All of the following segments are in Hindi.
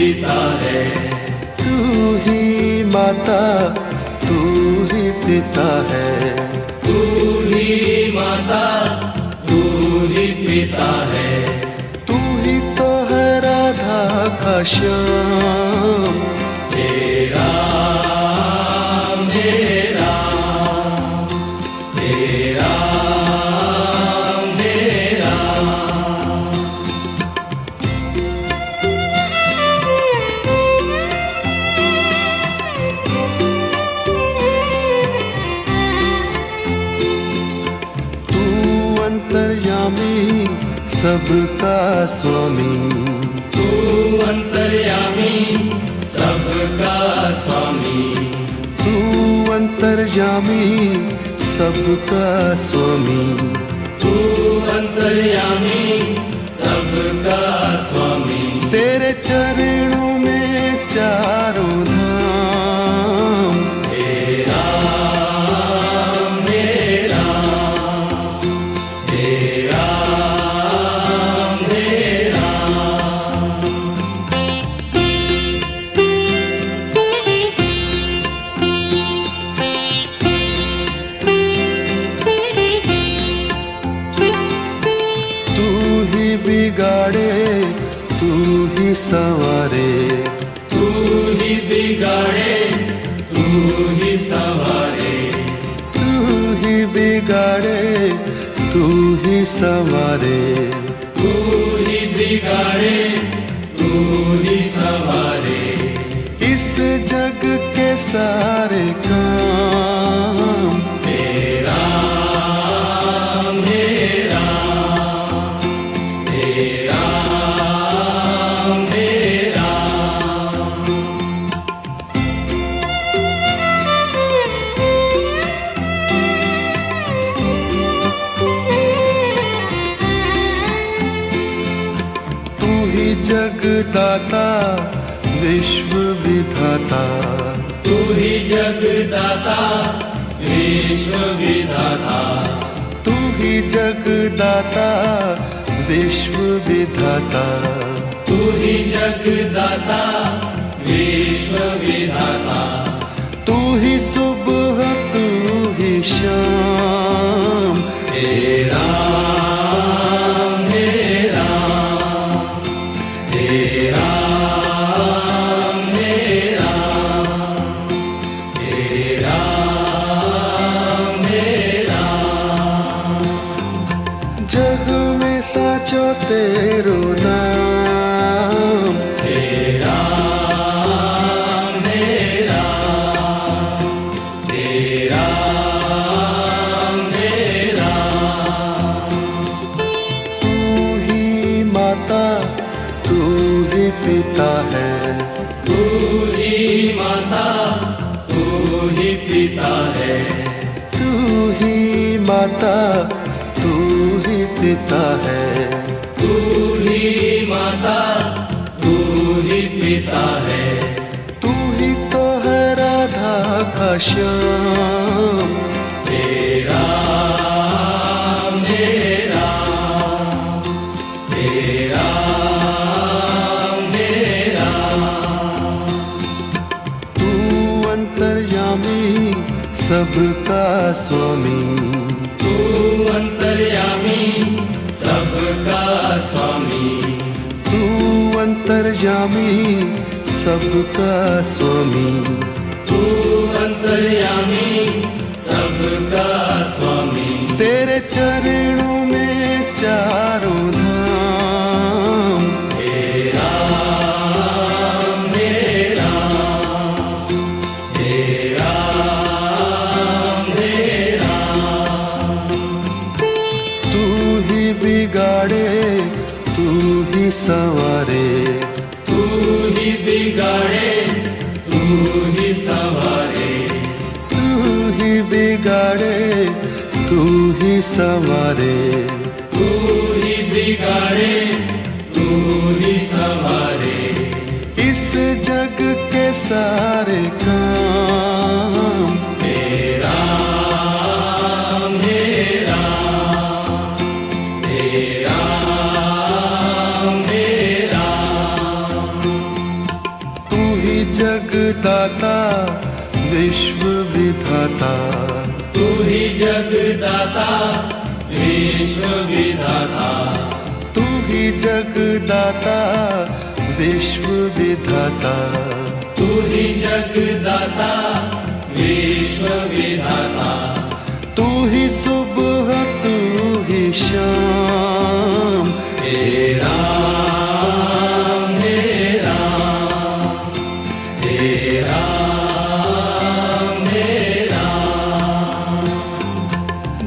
पिता है। तू ही माता तू ही पिता है। तू ही माता तू ही पिता है। तू ही तो है राधा का श्याम। हे राम हे राम हे राम हे राम। तू अंतर्यामी सबका स्वामी। तू अंतर्यामी सबका स्वामी। तू अंतर्यामी सबका स्वामी। तू अंतर्यामी सबका स्वामी। तेरे चरणों में चारों धाम। हे राम हे राम हे राम हे राम। तू ही बिगाड़े तू ही संवारे। तू ही बिगाड़े तू ही संवारे। तू ही बिगाड़े तू ही संवारे। तू ही बिगाड़े तू ही संवारे। इस जग के सारे काम। हे राम हे राम हे राम हे राम। तू ही जगदाता विश्व विधाता। तू ही जगदाता विश्व विधाता। तू ही जगदाता विश्व विधाता। तू ही जगदाता विश्व विधाता। तू ही सुबह तू ही शाम। हे राम हे राम हे राम हे राम हे राम हे राम। जग में साचो तेरो नाम। हे राम हे राम हे राम हे राम। तू ही माता तू ही पिता है। तू ही माता तू ही पिता है। तू ही माता तू ही पिता है। तू ही माता तू ही पिता है। तू ही तो है राधा का श्याम। हे राम हे राम हे राम हे राम। तू अंतर्यामी सबका स्वामी। तू अंतर्यामी सबका स्वामी। तू अंतर्यामी सबका स्वामी। तू अंतर्यामी सबका स्वामी। तेरे चरणों में चारों धाम। हे राम हे राम हे राम हे राम। तू ही बिगाड़े तू ही संवारे। तू ही बिगाड़े तू ही संवारे। तू ही बिगाड़े तू ही संवारे। तू ही बिगाड़े तू ही संवारे। इस जग के सारे काम। हे राम हे राम हे राम हे राम। विश्व विधाता, तू ही जगदाता विश्व विधाता, तू ही जगदाता विश्व विधाता, तू ही जगदाता विश्व विधाता, तू ही सुबह तू ही शाम, हे राम हे राम हे राम हे राम।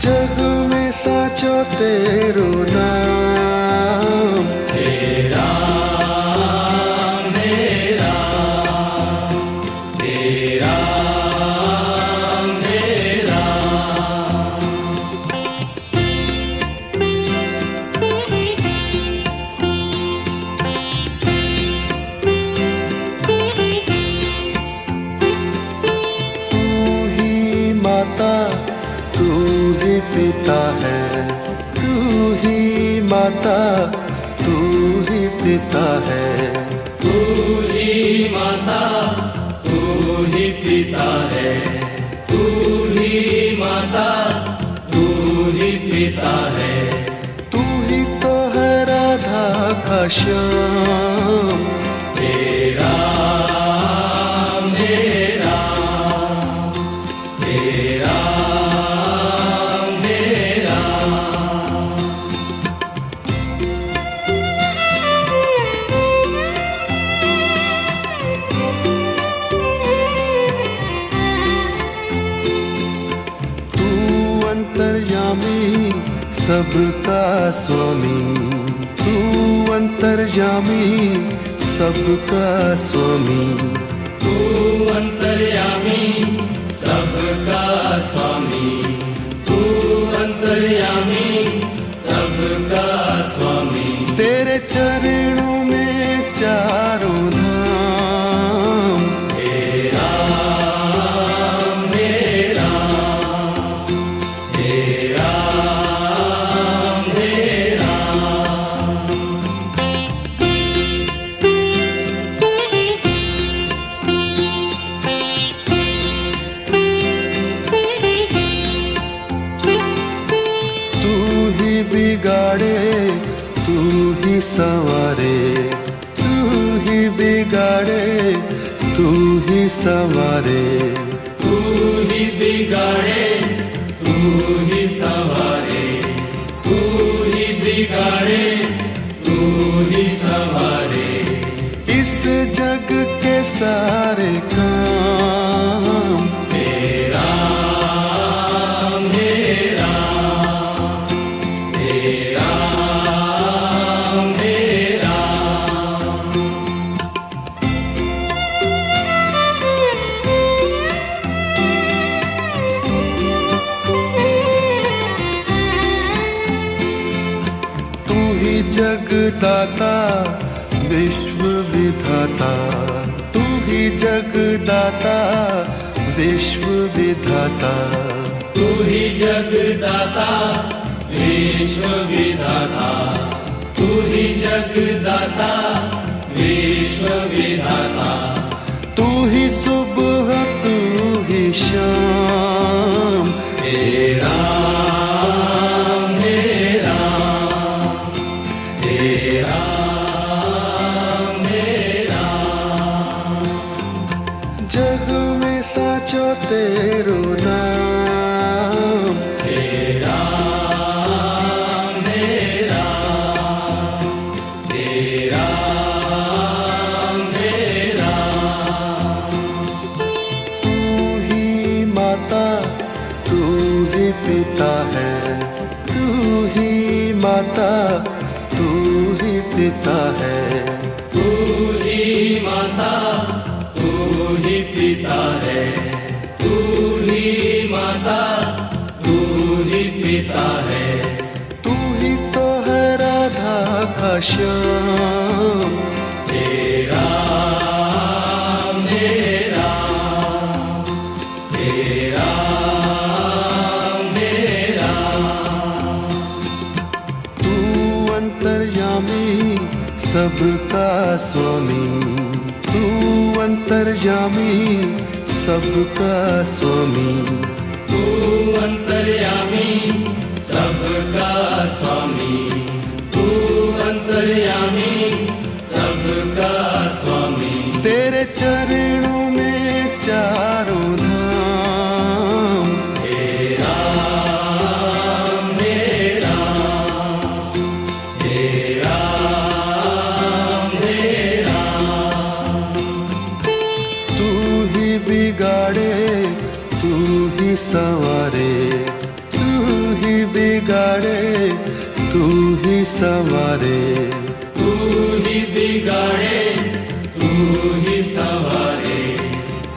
जग में साचो तेरो नाम, हे राम हे राम हे राम हे राम। तू ही माता तू ही पिता है, तू ही माता तू ही पिता है, तू ही माता तू ही पिता है, तू ही माता तू ही पिता है, तू ही तो है राधा का श्याम, हे राम हे राम हे राम हे राम। तू अंतर्यामी सबका स्वामी, तू अंतर्यामी सबका स्वामी, तू अंतर्यामी सबका स्वामी, तू अंतर्यामी सबका स्वामी। तेरे चरणों में चारों धाम, हे राम हे राम हे राम हे राम। तू ही बिगाड़े तू ही संवारे, तू ही बिगाड़े तू ही संवारे, तू ही बिगाड़े तू ही संवारे, तू ही बिगाड़े तू ही संवारे। इस जग के सारे काम, हे राम हे राम हे राम हे राम। तू ही जगदाता विश्व विधाता, तू ही जगदाता विश्व विधाता, तू ही जगदाता विश्व विधाता, तू ही जगदाता विश्व विधाता, तू ही सुबह तू ही शाम, हे राम हे राम हे राम हे राम। जग में साचो तेरो नाम, हे राम हे राम हे राम हे राम। तू ही माता तू ही पिता है, तू ही माता तू ही पिता है, तू ही माता तू ही पिता है, तू ही माता तू ही पिता है, तू ही तो है राधा का श्याम, हे राम हे राम हे राम हे राम। तू अंतर्यामी सबका स्वामी, तू अंतर्यामी सबका स्वामी, तू अंतर्यामी सबका स्वामी, तू अंतर्यामी सबका स्वामी। तेरे चरणों में चारों धाम, हे राम हे राम, हे राम हे राम। तू ही बिगाड़े तू ही संवारे, तू ही बिगाड़े तू ही संवारे, तू ही बिगाड़े तू ही संवारे,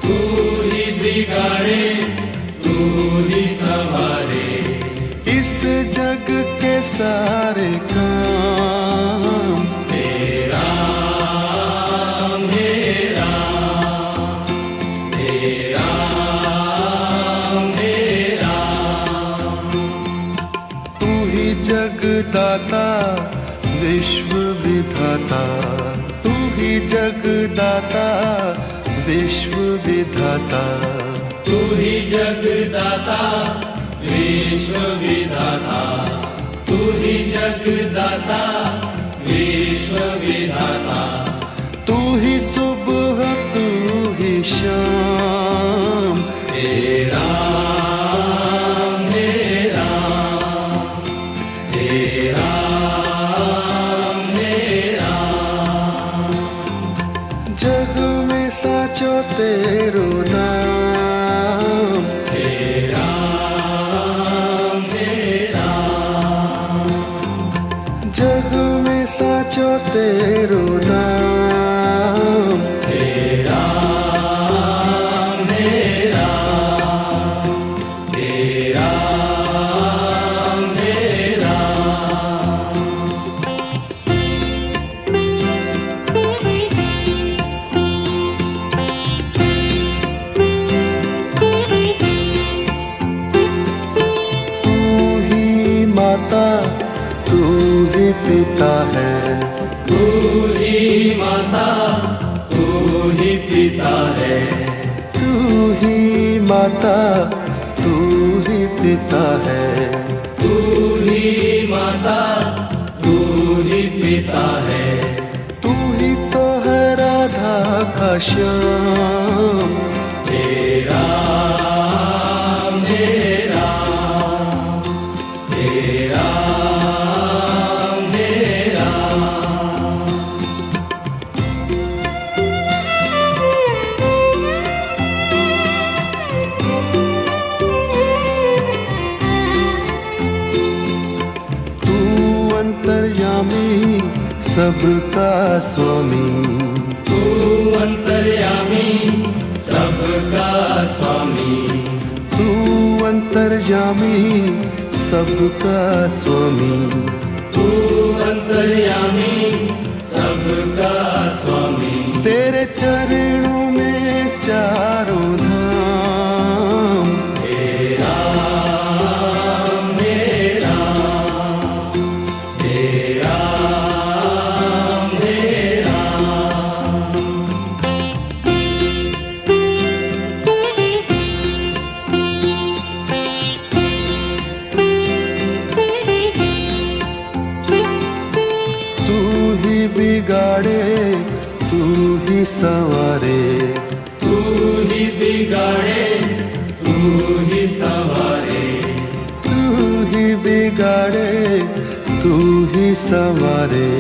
तू ही बिगाड़े तू ही संवारे। इस जग के सारे काम, हे राम हे राम, हे राम हे राम। तू ही जगदाता विश्व विधाता, तू ही जगदाता विश्व विधाता, तू ही जगदाता विश्व विधाता, तू ही जगदाता विश्व विधाता। तू ही सुबह तू ही शाम, हे राम हे राम, हे राम हे राम। जग में साचो तेरो नाम, हे राम हे राम, जग में साचो तेरो नाम। हे राम हे राम, हे राम हे राम। तू ही माता तू ही पिता है, तू ही माता तू ही पिता है, तू ही माता तू ही पिता है। तू ही माता तू ही पिता है। तू ही तो है राधा का श्याम, हे राम हे राम, हे राम हे राम। तू अंतर्यामी सबका स्वामी, तू अंतर्यामी सबका स्वामी, तू अंतर्यामी सबका स्वामी। तू अंतर्यामी सबका स्वामी। तेरे चरणों में चारों धाम, हे राम हे राम, हे राम हे राम। तू ही बिगाड़े तू ही संवारे, तू ही बिगाड़े तू ही संवारे, तू ही बिगाड़े तू ही संवारे।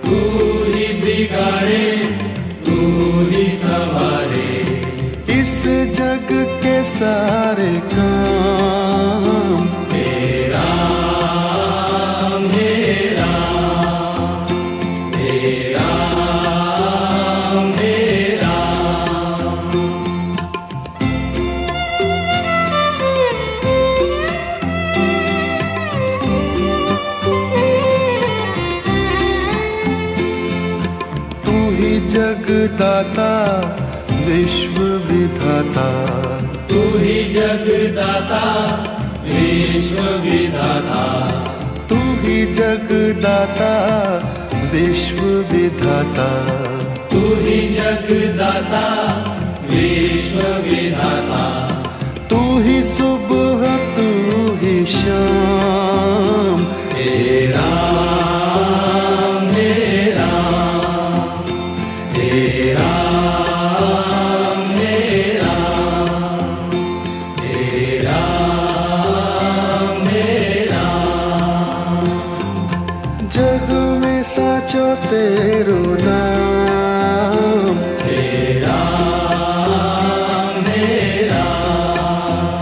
तू ही बिगाड़े तू ही संवारे। इस जग के सारे काम, हे राम हे राम, हे राम हे राम। तू ही जगदाता विश्व विधाता, तू ही जगदाता विश्व विधाता, तू ही जगदाता विश्व विधाता। तू ही जगदाता विश्व विश्व विधाता। तू ही सुबह तू ही शाम, हे राम हे राम, हे राम हे राम, हे राम हे राम। जग में साचो तेरो नाम, हे राम हे राम,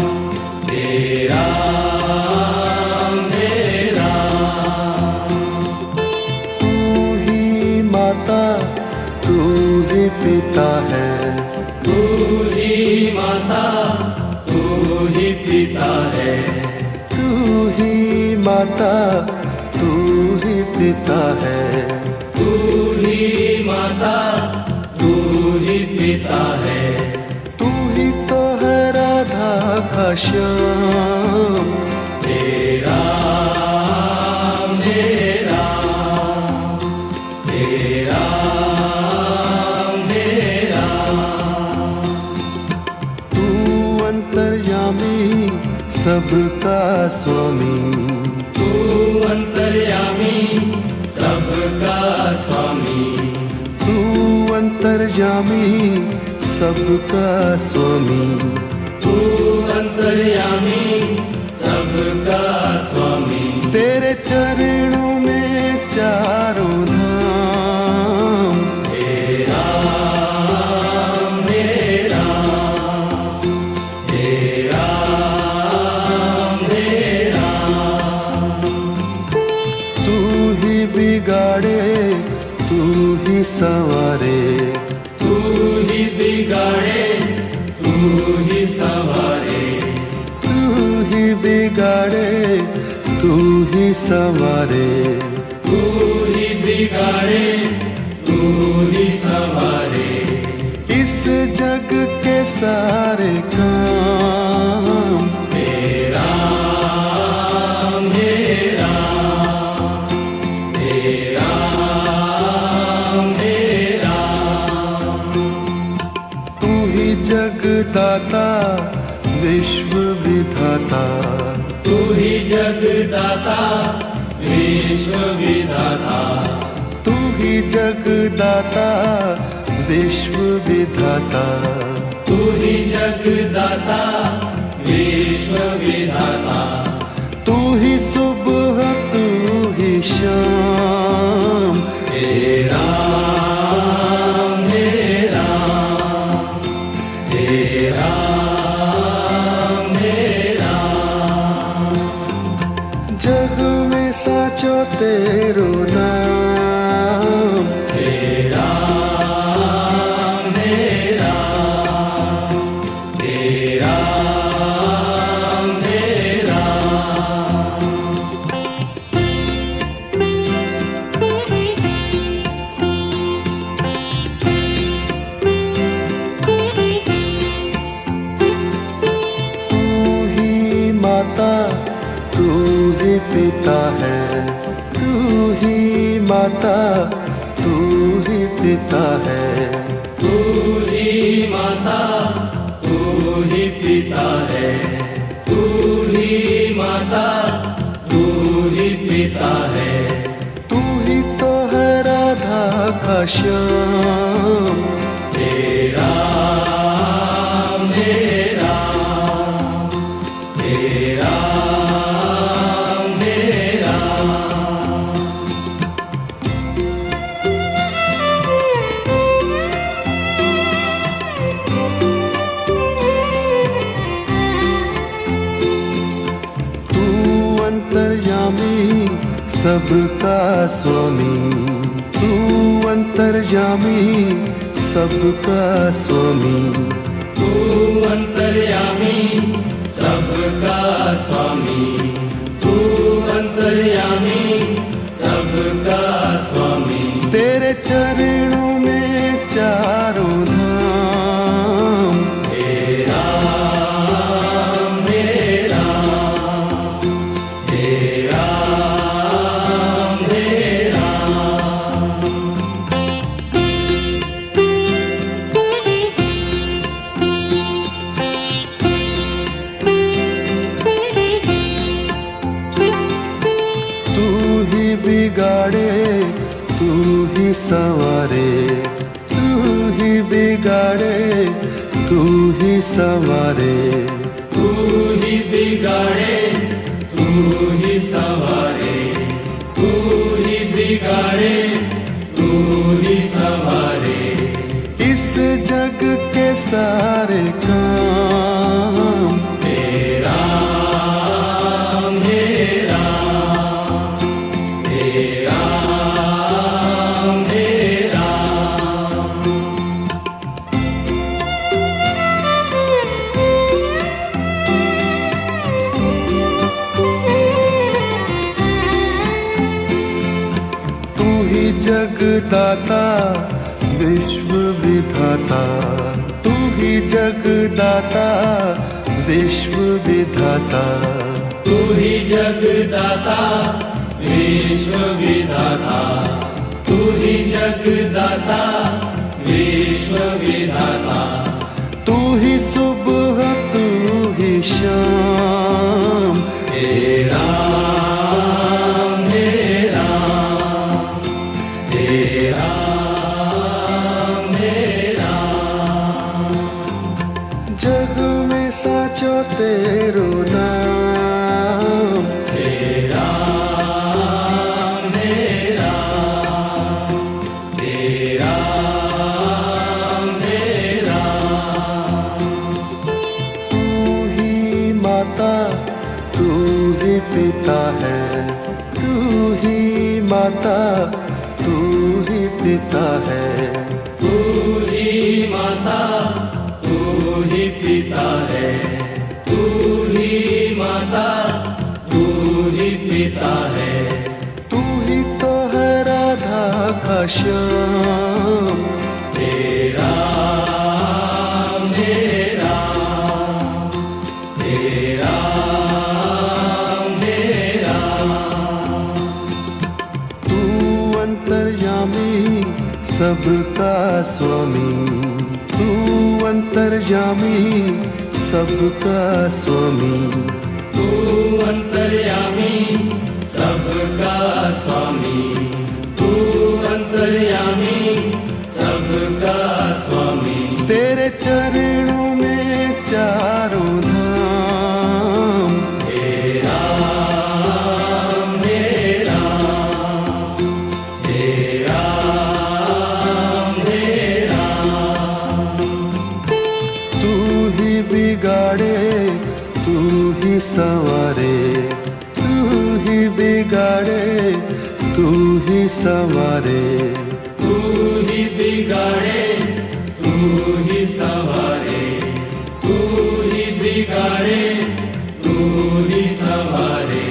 हे राम हे राम। तू ही माता तू ही पिता है, तू ही माता तू ही पिता है, तू ही माता तू ही पिता है। तू ही माता तू ही पिता है। तू ही तो है राधा का श्याम, हे राम हे राम, हे राम हे राम। तू अंतर्यामी सबका स्वामी, तू अंतर्यामी सबका स्वामी, तू अंतर्यामी सबका स्वामी। तू अंतर्यामी सबका स्वामी। तेरे चरणों में चारों धाम, हे राम हे राम, हे राम हे राम। तू ही बिगाड़े तू ही संवारे, तू ही बिगाड़े तू ही संवारे, तू ही बिगाड़े तू ही संवारे। तू ही बिगाड़े तू ही संवारे। इस जग के सारे काम, हे राम हे राम, हे राम हे राम। तू ही जगदाता विश्व विधाता, तू ही जगदाता विश्व विधाता। तू ही जगदाता विश्व विधाता। तू ही जगदाता विश्व विधाता। तू ही सुबह तू ही शाम, हे राम हे राम, हे राम हे राम। जग में साचो तेरो नाम, हे राम हे राम, हे राम हे राम। तू ही माता तू ही पिता है, तू ही माता तू ही पिता है। तू ही माता तू ही पिता है, तू ही माता तू ही पिता है। तू ही तो है राधा का श्याम, हे राम हे राम, हे राम हे राम। तू अंतर्यामी सबका स्वामी, तू अंतर्यामी सबका स्वामी। तू अंतर्यामी सबका स्वामी, तू अंतर्यामी सबका स्वामी। तेरे चरणों में चारों धाम, हे राम हे राम, हे राम हे राम। बिगाड़े तू ही संवारे, तू ही बिगाड़े तू ही संवारे, तू ही बिगाड़े तू ही संवारे, तू ही बिगाड़े तू ही संवारे। इस जग के सारे काम हे राम हे राम, हे राम हे राम। तू ही जगदाता विश्व विधाता, तू ही जगदाता विश्व विधाता, तू ही जगदाता विश्व विधाता, तू ही जगदाता विश्व विधाता। तू ही सुबह तू ही शाम, हे राम हे राम, हे राम हे राम। जग में साचो तेरो नाम, हे राम हे राम, हे राम हे राम। तू ही माता तू ही पिता है, तू ही माता तू ही पिता है, तू ही माता तू ही पिता है, तू ही माता तू ही पिता है। तू ही तो है राधा का श्याम, हे राम हे राम, हे राम हे राम। तू अंतर्यामी सबका स्वामी, तू अंतर्यामी सबका स्वामी, तू अंतर्यामी सबका स्वामी, तू अंतर्यामी सबका स्वामी। तेरे चरणों में चारों धाम, हे राम हे राम, हे राम हे राम। तू ही बिगाड़े तू ही संवारे, तू ही बिगाड़े तू ही संवारे, तू ही बिगाड़े तू ही संवारे, तू ही बिगाड़े तू ही संवारे।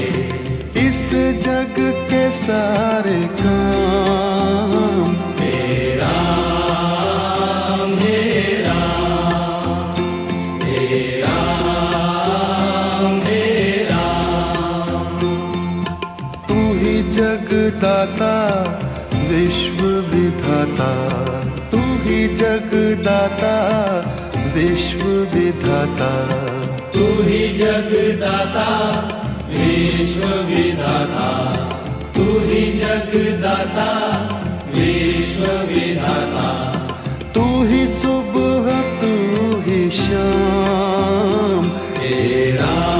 इस जग के सारे काम हे राम हे राम, हे राम हे राम। तू ही जगदाता विश्व विधाता, तू ही जगदाता विश्व विधाता, तू ही जगदाता विश्व विधाता, तू ही जगदाता विश्व विधाता। तू ही सुबह तू ही शाम, हे राम